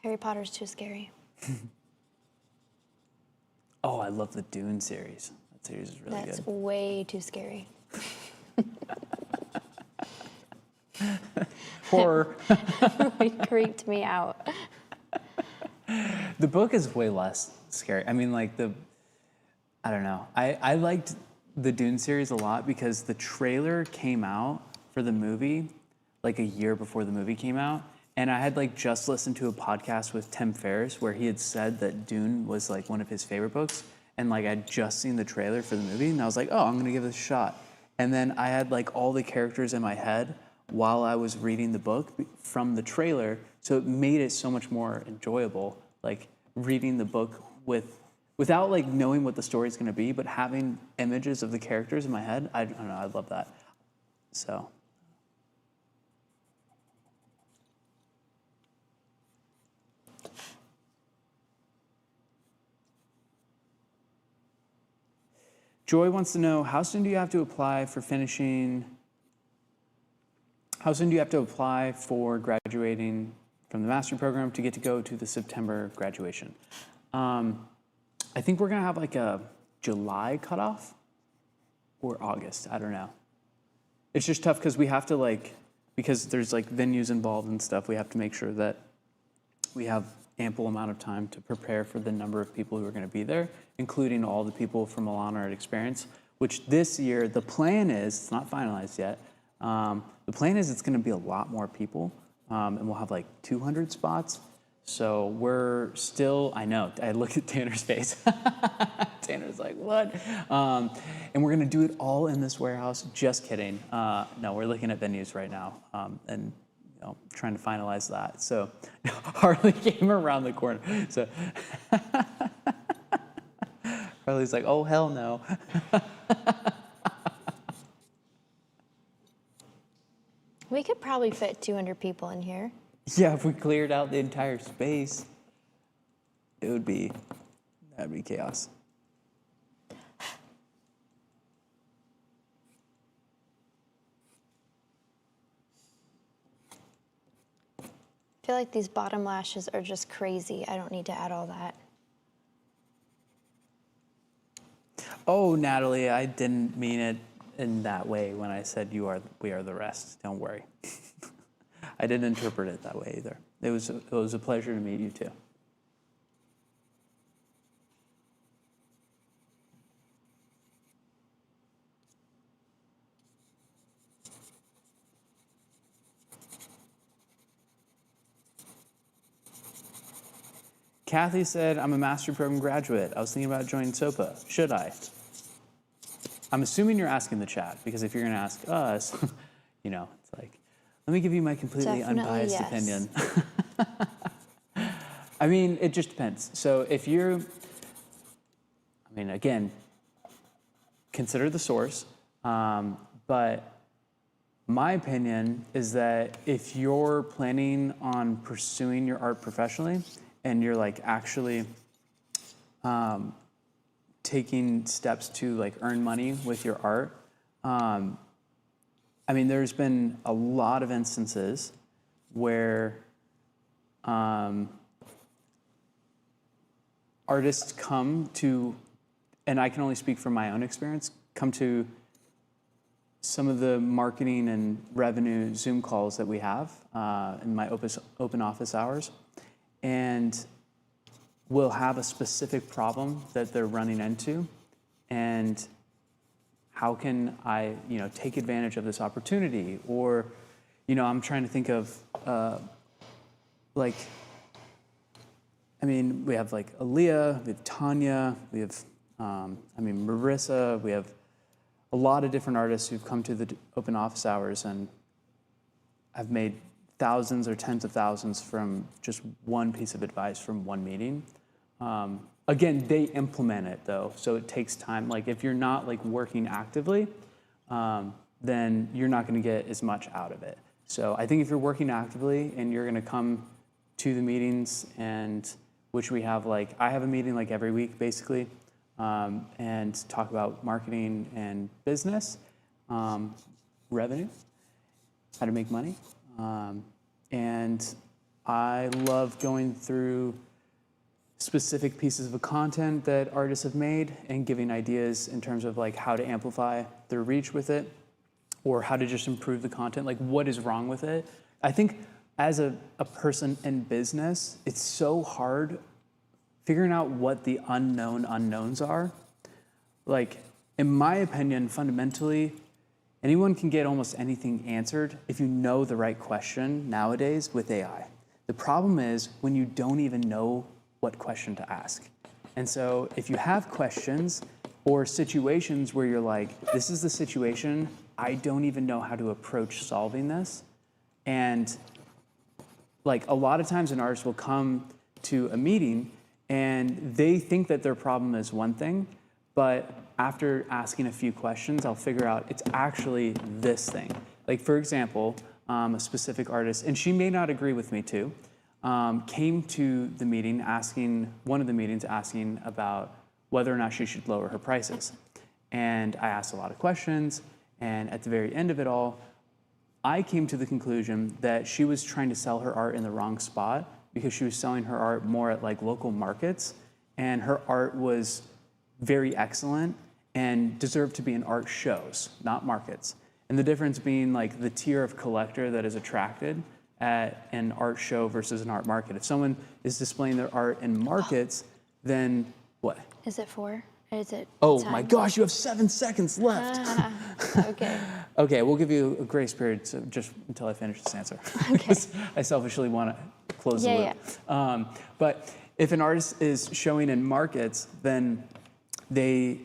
Harry Potter's too scary. Oh, I love the Dune series. That series is really That's good. way too scary. Horror. It creeped me out. The book is way less scary. I mean, like, I don't know. I liked the Dune series a lot because the trailer came out for the movie like a year before the movie came out. And I had, like, just listened to a podcast with Tim Ferriss where he had said that Dune was, like, one of his favorite books. And, like, I'd just seen the trailer for the movie and I was like, oh, I'm going to give this a shot. And then I had, like, all the characters in my head while I was reading the book from the trailer. So it made it so much more enjoyable, like, reading the book without, like, knowing what the story is going to be, but having images of the characters in my head. I don't know, I love that. So. Joy wants to know, how soon do you have to apply for graduating from the master program to get to go to the September graduation? I think we're gonna have like a July cutoff. or August. I don't know. It's just tough because we have to because there's venues involved and stuff. We have to make sure that we have ample amount of time to prepare for the number of people who are going to be there, including all the people from Milan Art Experience, which this year, the plan is, it's not finalized yet, the plan is it's going to be a lot more people, and we'll have 200 spots. So we're still, I know, I look at Tanner's face. Tanner's like, what? And we're going to do it all in this warehouse. Just kidding. No, we're looking at venues right now and trying to finalize that. So Harley came around the corner. So Harley's like, oh, hell no. We could probably fit 200 people in here. Yeah, if we cleared out the entire space, that'd be chaos. I feel like these bottom lashes are just crazy. I don't need to add all that. Oh, Natalie, I didn't mean it in that way when I said we are the rest. Don't worry. I didn't interpret it that way either. It was a pleasure to meet you too. Kathy said, I'm a master program graduate. I was thinking about joining SOPA. Should I? I'm assuming you're asking the chat, because if you're going to ask us, it's like, let me give you my completely Definitely unbiased yes. opinion. I mean, it just depends. So if again, consider the source. But my opinion is that if you're planning on pursuing your art professionally and you're actually taking steps to earn money with your art, there's been a lot of instances where artists come to, and I can only speak from my own experience, come to some of the marketing and revenue Zoom calls that we have in my open office hours, and will have a specific problem that they're running into, and how can I, take advantage of this opportunity? Or, I'm trying to think of, we have Aaliyah, we have Tanya, we have, Marissa, we have a lot of different artists who've come to the open office hours and have made thousands or tens of thousands from just one piece of advice from one meeting. Again, they implement it though, so it takes time. If you're not working actively, then you're not going to get as much out of it. So I think if you're working actively and you're going to come to the meetings, and which we have I have a meeting every week basically, and talk about marketing and business, revenue, how to make money, and I love going through specific pieces of content that artists have made and giving ideas in terms of how to amplify their reach with it, or how to just improve the content, what is wrong with it. I think as a person in business, it's so hard figuring out what the unknown unknowns are. In my opinion, fundamentally, anyone can get almost anything answered if you know the right question nowadays with AI. The problem is when you don't even know what question to ask. And so if you have questions or situations where you're this is the situation, I don't even know how to approach solving this. And a lot of times an artist will come to a meeting and they think that their problem is one thing, but after asking a few questions, I'll figure out it's actually this thing. For example, a specific artist, and she may not agree with me too, came to the meeting asking about whether or not she should lower her prices. And I asked a lot of questions, and at the very end of it all, I came to the conclusion that she was trying to sell her art in the wrong spot, because she was selling her art more at local markets, and her art was very excellent and deserve to be in art shows, not markets. And the difference being like the tier of collector that is attracted at an art show versus an art market. If someone is displaying their art in markets, then what? Is it 4? Is it Oh time? my gosh, you have 7 seconds left. Okay. Okay, we'll give you a grace period just until I finish this answer. Okay. I selfishly want to close the Yeah, loop. But if an artist is showing in markets, then they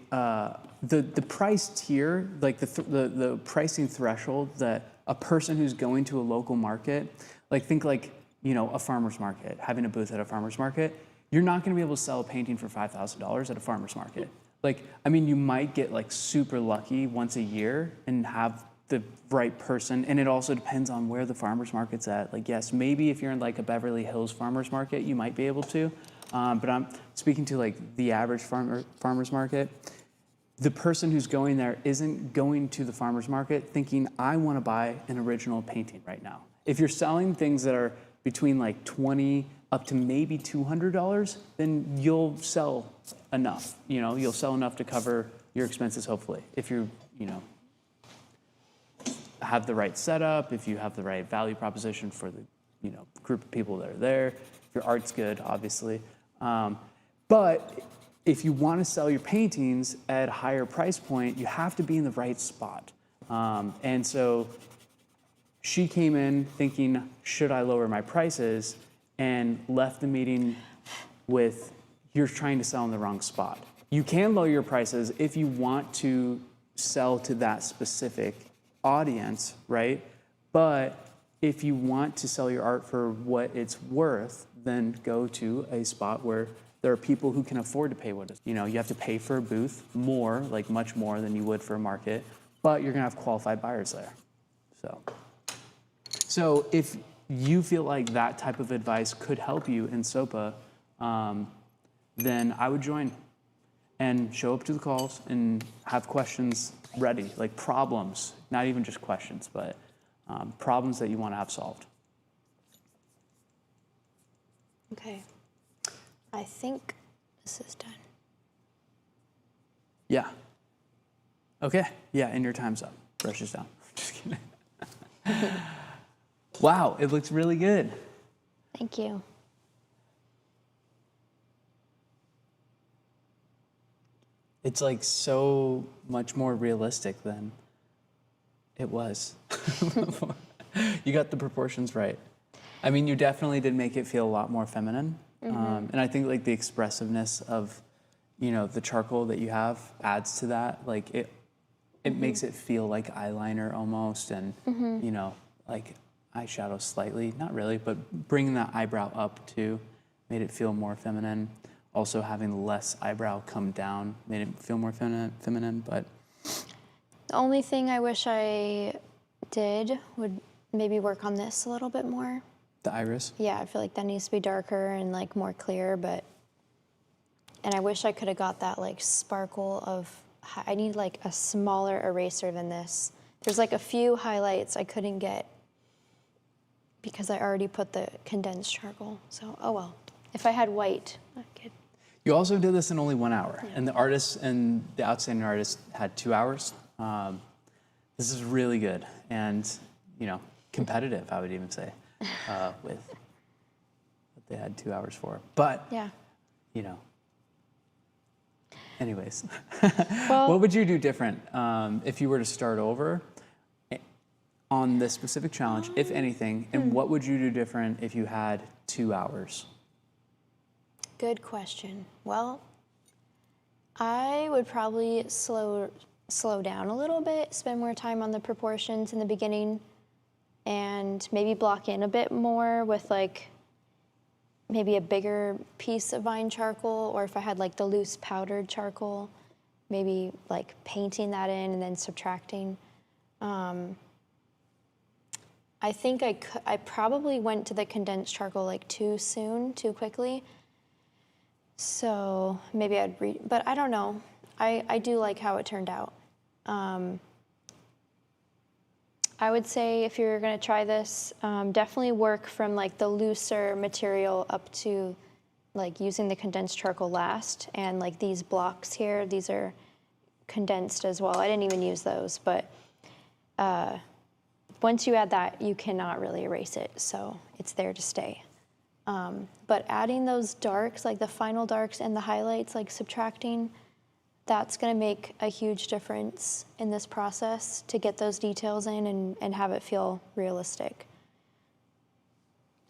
the price tier, like the pricing threshold that a person who's going to a local market, like think like, you know, a farmer's market, having a booth at a farmer's market, you're not going to be able to sell a painting for $5,000 at a farmer's market. Like, I mean, you might get like super lucky once a year and have the right person. And it also depends on where the farmer's market's at. Like, yes, maybe if you're in like a Beverly Hills farmer's market, you might be able to. But I'm speaking to like the average farmer's market. The person who's going there isn't going to the farmer's market thinking, I want to buy an original painting right now. If you're selling things that are between like $20 up to maybe $200, then you'll sell enough. You know, you'll sell enough to cover your expenses, hopefully. If you're, you know, have the right setup, if you have the right value proposition for the, you know, group of people that are there, if your art's good, obviously. But if you want to sell your paintings at a higher price point, you have to be in the right spot. And so she came in thinking, should I lower my prices? And left the meeting with, you're trying to sell in the wrong spot. You can lower your prices if you want to sell to that specific audience, right? But if you want to sell your art for what it's worth, then go to a spot where there are people who can afford to pay what it's, you know, you have to pay for a booth more, like much more than you would for a market, but you're gonna have qualified buyers there. So if you feel like that type of advice could help you in SOPA, then I would join and show up to the calls and have questions ready, like problems, not even just questions, but problems that you want to have solved. Okay. I think this is done. Yeah. Okay. Yeah, and your time's up. Brush this down. Just kidding. Wow, it looks really good. Thank you. It's like so much more realistic than it was. You got the proportions right. I mean, you definitely did make it feel a lot more feminine. And I think like the expressiveness of, you know, the charcoal that you have adds to that. Like it makes it feel like eyeliner almost, and you know, like eyeshadow slightly, not really, but bringing that eyebrow up too made it feel more feminine. Also having less eyebrow come down made it feel more feminine, but. The only thing I wish I did would maybe work on this a little bit more. The iris? Yeah, I feel like that needs to be darker and like more clear, and I wish I could have got that like sparkle of, I need like a smaller eraser than this. There's like a few highlights I couldn't get because I already put the condensed charcoal. So, oh well. If I had white, I could. You also did this in only 1 hour, and the artist and the outstanding artist had 2 hours. This is really good and, you know, competitive, I would even say, with what they had 2 hours for. But, Yeah. you know, anyways, Well, what would you do different if you were to start over on this specific challenge, if anything, and what would you do different if you had 2 hours? good question. Well, I would probably slow down a little bit, spend more time on the proportions in the beginning, and maybe block in a bit more with like maybe a bigger piece of vine charcoal, or if I had like the loose powdered charcoal, maybe like painting that in and then subtracting. I think I probably went to the condensed charcoal like too soon, too quickly. So maybe I'd but I don't know. I do like how it turned out. I would say if you're gonna try this, definitely work from like the looser material up to like using the condensed charcoal last. And like these blocks here, these are condensed as well. I didn't even use those, but once you add that, you cannot really erase it, so it's there to stay. But adding those darks, like the final darks and the highlights, like subtracting, that's going to make a huge difference in this process to get those details in and have it feel realistic.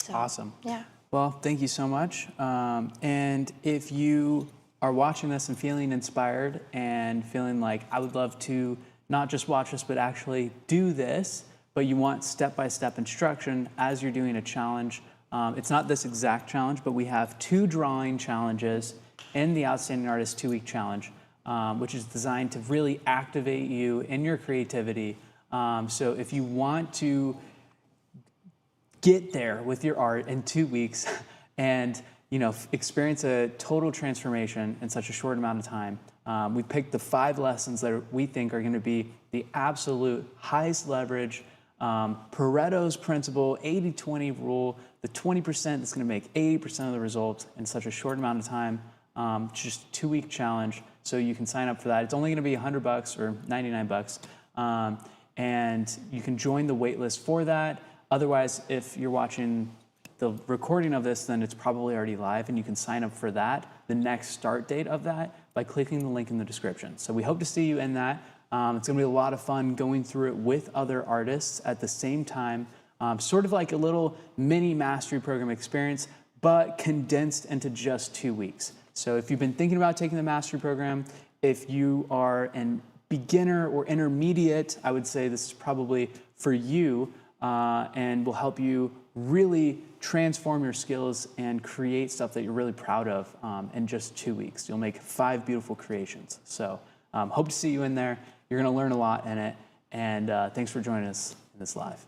So, Awesome. Yeah. Well, thank you so much. And if you are watching this and feeling inspired and feeling like I would love to not just watch this, but actually do this, but you want step-by-step instruction as you're doing a challenge, it's not this exact challenge, but we have 2 drawing challenges in the Outstanding Artist 2-week challenge, which is designed to really activate you in your creativity. So if you want to get there with your art in 2 weeks and experience a total transformation in such a short amount of time, we picked the 5 lessons that we think are going to be the absolute highest leverage, Pareto's principle, 80-20 rule, the 20% that's going to make 80% of the results in such a short amount of time. Just a 2-week challenge, so you can sign up for that. It's only going to be $100 or $99, and you can join the wait list for that. Otherwise, if you're watching the recording of this, then it's probably already live, and you can sign up for that, the next start date of that, by clicking the link in the description. So we hope to see you in that. It's going to be a lot of fun going through it with other artists at the same time, sort of like a little mini mastery program experience, but condensed into just 2 weeks. So if you've been thinking about taking the mastery program, if you are an beginner or intermediate, I would say this is probably for you, and will help you really transform your skills and create stuff that you're really proud of in just 2 weeks. You'll make 5 beautiful creations. So hope to see you in there. You're going to learn a lot in it. And thanks for joining us in this live.